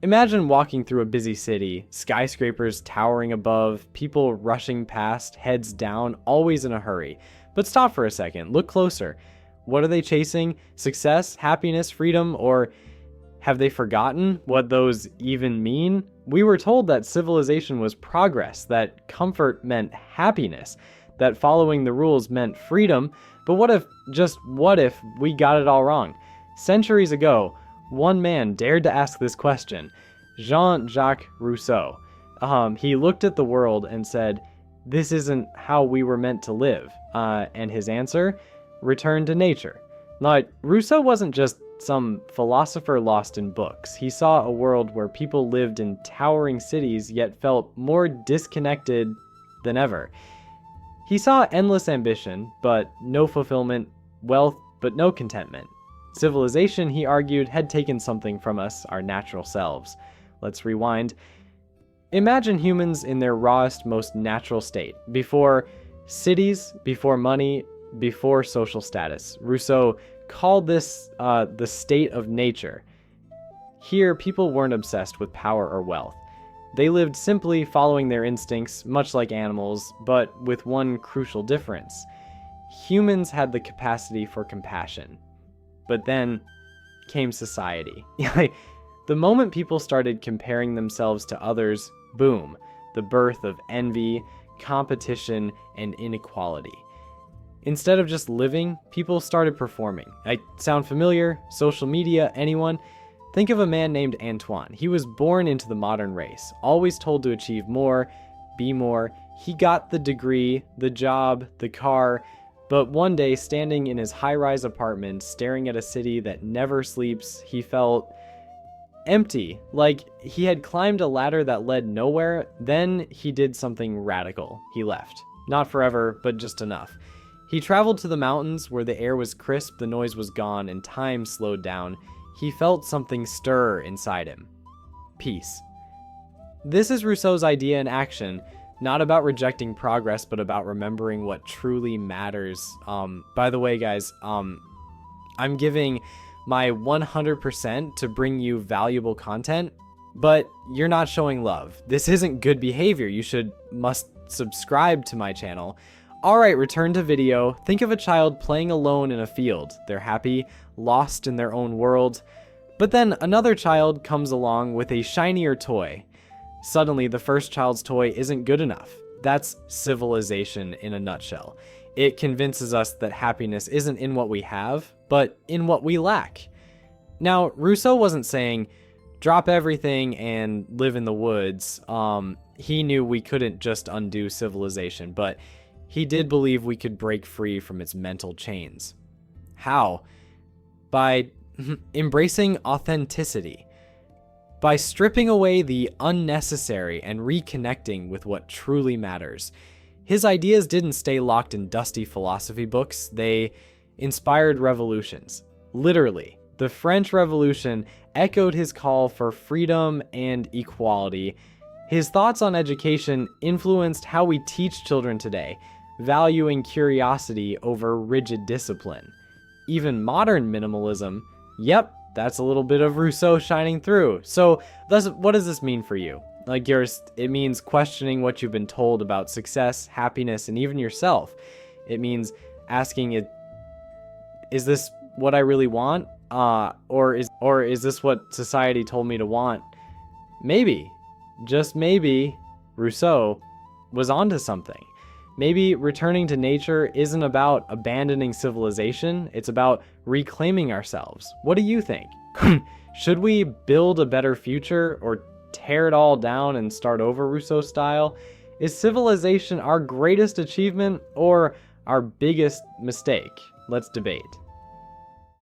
Imagine walking through a busy city, skyscrapers towering above, people rushing past, heads down, always in a hurry. But stop for a second, look closer. What are they chasing? Success, happiness, freedom, or have they forgotten what those even mean? We were told that civilization was progress, that comfort meant happiness, that following the rules meant freedom, but what if we got it all wrong? Centuries ago, one man dared to ask this question, Jean-Jacques Rousseau. He looked at the world and said, "This isn't how we were meant to live." And his answer? Return to nature. Now, Rousseau wasn't just some philosopher lost in books. He saw a world where people lived in towering cities yet felt more disconnected than ever. He saw endless ambition, but no fulfillment, wealth, but no contentment. Civilization, he argued, had taken something from us, our natural selves. Let's rewind. Imagine humans in their rawest, most natural state, before cities, before money, before social status. Rousseau called this the state of nature. Here, people weren't obsessed with power or wealth. They lived simply following their instincts, much like animals, but with one crucial difference. Humans had the capacity for compassion. But then came society. The moment people started comparing themselves to others, boom, the birth of envy, competition, and inequality. Instead of just living, people started performing. Sound familiar? Social media? Anyone? Think of a man named Antoine. He was born into the modern race, always told to achieve more, be more. He got the degree, the job, the car, but one day, standing in his high-rise apartment, staring at a city that never sleeps, he felt empty, like he had climbed a ladder that led nowhere. Then he did something radical. He left. Not forever, but just enough. He traveled to the mountains where the air was crisp, the noise was gone, and time slowed down. He felt something stir inside him. Peace. This is Rousseau's idea in action, not about rejecting progress, but about remembering what truly matters. By the way, guys, I'm giving my 100% to bring you valuable content, but you're not showing love. This isn't good behavior. You must subscribe to my channel. All right, return to video. Think of a child playing alone in a field. They're happy, lost in their own world. But then another child comes along with a shinier toy. Suddenly, the first child's toy isn't good enough. That's civilization in a nutshell. It convinces us that happiness isn't in what we have, but in what we lack. Now, Rousseau wasn't saying, drop everything and live in the woods. He knew we couldn't just undo civilization, but he did believe we could break free from its mental chains. How? By embracing authenticity. By stripping away the unnecessary and reconnecting with what truly matters. His ideas didn't stay locked in dusty philosophy books. They inspired revolutions. Literally, the French Revolution echoed his call for freedom and equality. His thoughts on education influenced how we teach children today, valuing curiosity over rigid discipline. Even modern minimalism, yep, that's a little bit of Rousseau shining through. So what does this mean for you? It means questioning what you've been told about success, happiness, and even yourself. It means asking, is this what I really want? Or is this what society told me to want? Maybe, just maybe, Rousseau was onto something. Maybe returning to nature isn't about abandoning civilization, it's about reclaiming ourselves. What do you think? Should we build a better future or tear it all down and start over Rousseau style? Is civilization our greatest achievement or our biggest mistake? Let's debate.